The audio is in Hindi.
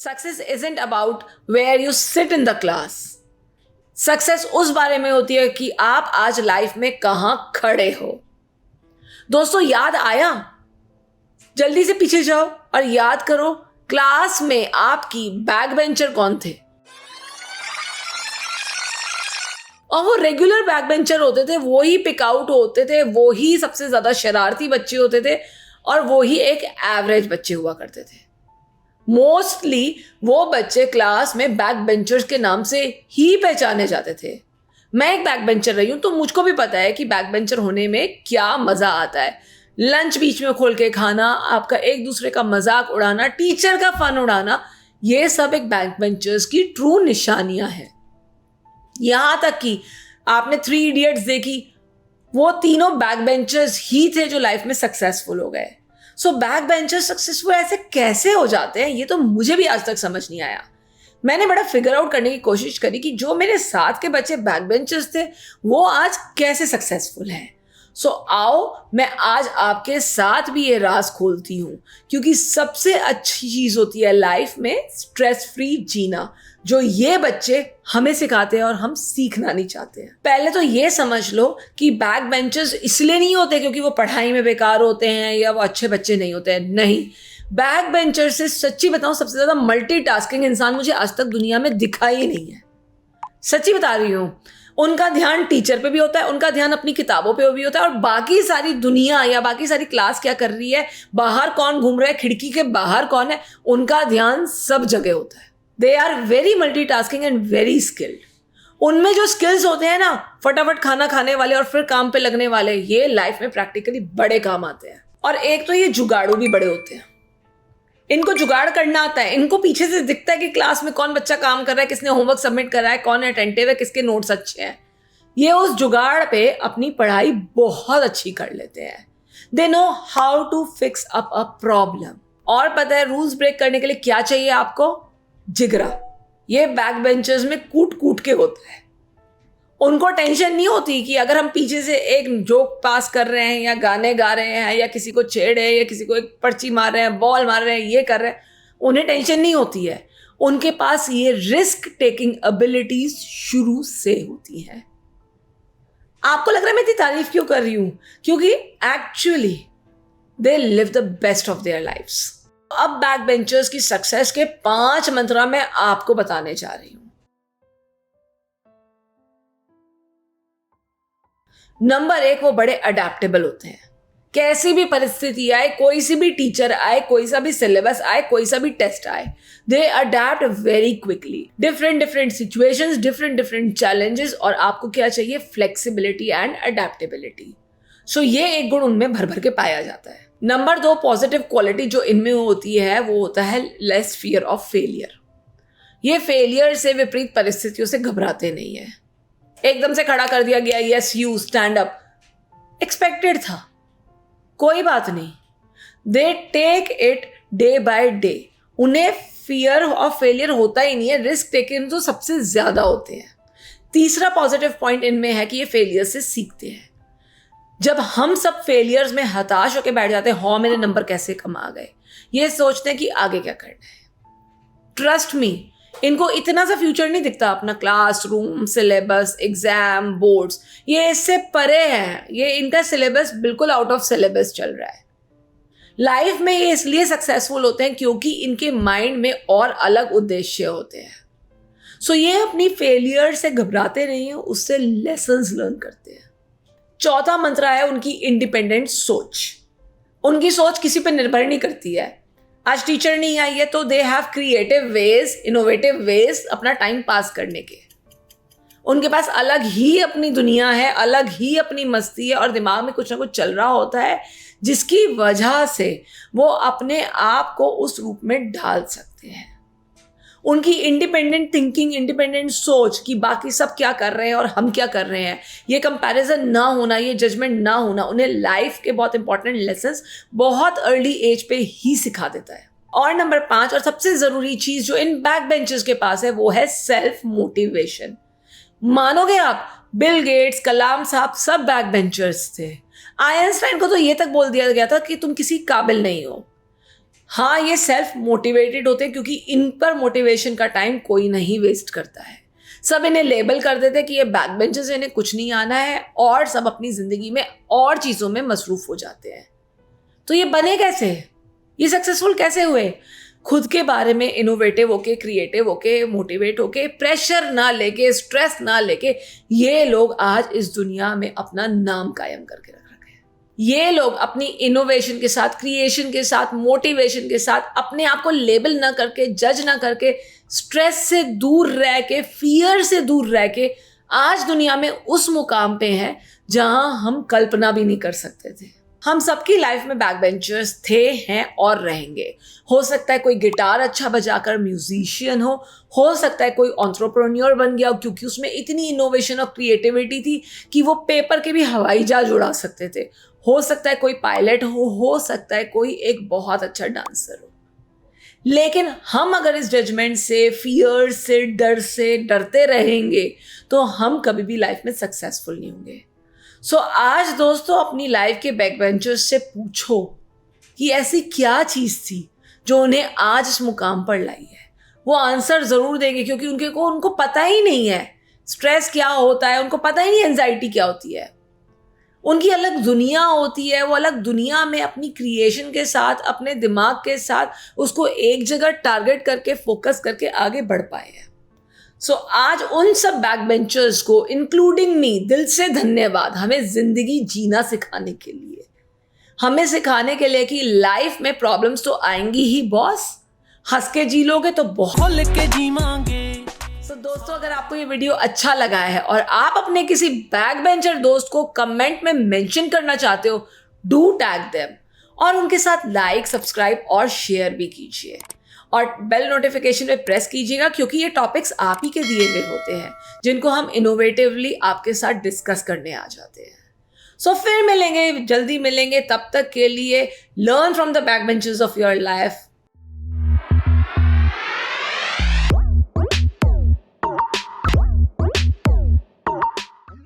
Success isn't about where you sit in the class. Success उस बारे में होती है कि आप आज लाइफ में कहां खड़े हो. दोस्तों, याद आया? जल्दी से पीछे जाओ और याद करो, क्लास में आपकी बैक बेंचर कौन थे? और वो रेगुलर बैक बेंचर होते थे, वो ही पिक आउट होते थे, वो ही सबसे ज्यादा शरारती बच्चे होते थे और वो ही एक एवरेज बच्चे हुआ करते थे. मोस्टली वो बच्चे क्लास में बैक बेंचर्स के नाम से ही पहचाने जाते थे. मैं एक बैक बेंचर रही हूं, तो मुझको भी पता है कि बैक बेंचर होने में क्या मजा आता है. लंच बीच में खोल के खाना, आपका एक दूसरे का मजाक उड़ाना, टीचर का फन उड़ाना, ये सब एक बैक बेंचर्स की ट्रू निशानियां हैं. यहां तक कि आपने 3 इडियट्स देखी, वो तीनों बैक बेंचर्स ही थे जो लाइफ में सक्सेसफुल हो गए. सो बैक बेंचर्स सक्सेसफुल ऐसे कैसे हो जाते हैं, ये तो मुझे भी आज तक समझ नहीं आया. मैंने बड़ा फिगर आउट करने की कोशिश करी कि जो मेरे साथ के बच्चे बैक बेंचर्स थे वो आज कैसे सक्सेसफुल हैं. सो आओ, मैं आज आपके साथ भी ये राज खोलती हूं, क्योंकि सबसे अच्छी चीज होती है लाइफ में स्ट्रेस फ्री जीना, जो ये बच्चे हमें सिखाते हैं और हम सीखना नहीं चाहते हैं. पहले तो ये समझ लो कि बैक बेंचर्स इसलिए नहीं होते क्योंकि वो पढ़ाई में बेकार होते हैं या वो अच्छे बच्चे नहीं होते हैं. नहीं, बैक बेंचर से सच्ची बताऊं, सबसे ज्यादा मल्टीटास्किंग इंसान मुझे आज तक दुनिया में दिखा ही नहीं है. सच्ची बता रही हूं. उनका ध्यान टीचर पे भी होता है, उनका ध्यान अपनी किताबों पे भी होता है, और बाकी सारी दुनिया या बाकी सारी क्लास क्या कर रही है, बाहर कौन घूम रहा है, खिड़की के बाहर कौन है, उनका ध्यान सब जगह होता है. They are very multitasking and very skilled. उनमें जो स्किल्स होते हैं ना, फटाफट खाना खाने वाले और फिर काम पे लगने वाले, ये लाइफ में प्रैक्टिकली बड़े काम आते हैं. और एक तो ये जुगाड़ू भी बड़े होते हैं. इनको जुगाड़ करना आता है. इनको पीछे से दिखता है कि क्लास में कौन बच्चा काम कर रहा है, किसने होमवर्क सबमिट करा है, कौन अटेंटिव है, किसके नोट्स अच्छे हैं. ये उस जुगाड़ पे अपनी पढ़ाई बहुत अच्छी कर लेते हैं. They know how to fix up a problem. और पता है रूल्स ब्रेक करने के लिए क्या चाहिए आपको? जिगरा. ये बैक बेंचर्स में कूट कूट के होता है. उनको टेंशन नहीं होती कि अगर हम पीछे से एक जोक पास कर रहे हैं या गाने गा रहे हैं या किसी को छेड़ है या किसी को एक पर्ची मार रहे हैं, बॉल मार रहे हैं, ये कर रहे हैं, उन्हें टेंशन नहीं होती है. उनके पास ये रिस्क टेकिंग एबिलिटीज शुरू से होती है. आपको लग रहा है मैं इतनी तारीफ क्यों कर रही हूं? क्योंकि actually they live the best of their lives. अब बैक बेंचर्स की सक्सेस के 5 मंत्र मैं आपको बताने जा रही हूं. नंबर 1, वो बड़े अडेप्टेबल होते हैं. कैसी भी परिस्थिति आए, कोई सी भी टीचर आए, कोई सा भी सिलेबस आए, कोई सा भी टेस्ट आए, दे adapt very quickly. Different situations, different challenges, और आपको क्या चाहिए? Flexibility and adaptability. सो ये एक गुण उनमें भर भर के पाया जाता है. नंबर 2, पॉजिटिव क्वालिटी जो इनमें होती है वो होता है लेस फियर ऑफ फेलियर. ये फेलियर से विपरीत परिस्थितियों से घबराते नहीं है. एकदम से खड़ा कर दिया गया, yes you stand up, expected था, कोई बात नहीं. They take it day by day. उन्हें फियर ऑफ फेलियर होता ही नहीं है. रिस्क टेकिंग तो सबसे ज्यादा होते हैं. तीसरा पॉजिटिव पॉइंट इनमें है कि ये फेलियर से सीखते हैं. जब हम सब फेलियर्स में हताश होकर बैठ जाते हैं, हाँ मेरे नंबर कैसे कम आ गए, ये सोचते हैं कि आगे क्या करना है. ट्रस्ट मी, इनको इतना सा फ्यूचर नहीं दिखता अपना. क्लासरूम, सिलेबस, एग्जाम, बोर्ड्स, ये इससे परे है. ये इनका सिलेबस बिल्कुल आउट ऑफ सिलेबस चल रहा है. लाइफ में ये इसलिए सक्सेसफुल होते हैं क्योंकि इनके माइंड में और अलग उद्देश्य होते हैं. सो ये अपनी फेलियर से घबराते नहीं है, उससे लेसन्स लर्न करते हैं. चौथा मंत्र है उनकी इंडिपेंडेंट सोच. उनकी सोच किसी पर निर्भर नहीं करती है. आज टीचर नहीं आई है तो they have creative ways, innovative veg अपना टाइम पास करने के. उनके पास अलग ही अपनी दुनिया है, अलग ही अपनी मस्ती है, और दिमाग में कुछ ना कुछ चल रहा होता है जिसकी वजह से वो अपने आप को उस रूप में ढाल सकते हैं. उनकी इंडिपेंडेंट थिंकिंग, इंडिपेंडेंट सोच कि बाकी सब क्या कर रहे हैं और हम क्या कर रहे हैं, ये कंपैरिजन ना होना, ये जजमेंट ना होना, उन्हें लाइफ के बहुत इंपॉर्टेंट लेसन्स बहुत अर्ली एज पे ही सिखा देता है. और नंबर 5 और सबसे जरूरी चीज जो इन बैक बेंचर्स के पास है वो है सेल्फ मोटिवेशन. मानोगे आप, बिल गेट्स, कलाम साहब सब बैक बेंचर्स थे. आइंस्टाइन को तो ये तक बोल दिया गया था कि तुम किसी काबिल नहीं हो. हाँ, ये सेल्फ मोटिवेटेड होते हैं क्योंकि इन पर मोटिवेशन का टाइम कोई नहीं वेस्ट करता है। सब इन्हें लेबल कर देते हैं कि ये बैक बेंचर्स, इन्हें कुछ नहीं आना है, और सब अपनी जिंदगी में और चीजों में मसरूफ हो जाते हैं। तो ये बने कैसे, ये सक्सेसफुल कैसे हुए? खुद के बारे में इनोवेटिव होके, क्रिएटिव होके, मोटिवेट होके, प्रेशर ना लेके, स्ट्रेस ना लेके ये लोग आज इस दुनिया में अपना नाम कायम करके रख रखे हैं। ये लोग अपनी इनोवेशन के साथ, क्रिएशन के साथ, मोटिवेशन के साथ अपने आप को लेबल ना करके, जज ना करके, स्ट्रेस से दूर रह के, फियर से दूर रह के आज दुनिया में उस मुकाम पे हैं जहां हम कल्पना भी नहीं कर सकते थे। हम सबकी लाइफ में बैक बेंचर्स थे, हैं और रहेंगे। हो सकता है कोई गिटार अच्छा बजाकर म्यूजिशियन हो सकता है कोई एंटरप्रेन्योर बन गया क्योंकि उसमें इतनी इनोवेशन और क्रिएटिविटी थी कि वो पेपर के भी हवाई जहाज उड़ा सकते थे। हो सकता है कोई पायलट हो सकता है कोई एक बहुत अच्छा डांसर हो। लेकिन हम अगर इस जजमेंट से, फियर से, डर से डरते रहेंगे तो हम कभी भी लाइफ में सक्सेसफुल नहीं होंगे। सो आज दोस्तों अपनी लाइफ के बैक बेंचर्स से पूछो कि ऐसी क्या चीज़ थी जो उन्हें आज इस मुकाम पर लाई है। वो आंसर ज़रूर देंगे क्योंकि उनको पता ही नहीं है स्ट्रेस क्या होता है, उनको पता ही नहीं एंजाइटी क्या होती है। उनकी अलग दुनिया होती है, वो अलग दुनिया में अपनी क्रिएशन के साथ, अपने दिमाग के साथ उसको एक जगह टारगेट करके, फोकस करके आगे बढ़ पाए हैं। सो आज उन सब बैक बेंचर्स को, इंक्लूडिंग मी, दिल से धन्यवाद हमें जिंदगी जीना सिखाने के लिए, हमें सिखाने के लिए कि लाइफ में प्रॉब्लम्स तो आएंगी ही बॉस, हंस के जी लोगे तो बहुत के जी मांगे। सो दोस्तों अगर आपको ये वीडियो अच्छा लगा है और आप अपने किसी बैक बेंचर दोस्त को कमेंट में मेंशन करना चाहते हो, डू टैग देम और उनके साथ लाइक, सब्सक्राइब और शेयर भी कीजिए और बेल नोटिफिकेशन पे प्रेस कीजिएगा क्योंकि ये टॉपिक्स आप ही के दिए हुए होते हैं जिनको हम इनोवेटिवली आपके साथ डिस्कस करने आ जाते हैं। सो फिर मिलेंगे, जल्दी मिलेंगे। तब तक के लिए learn from the back benchers of your life.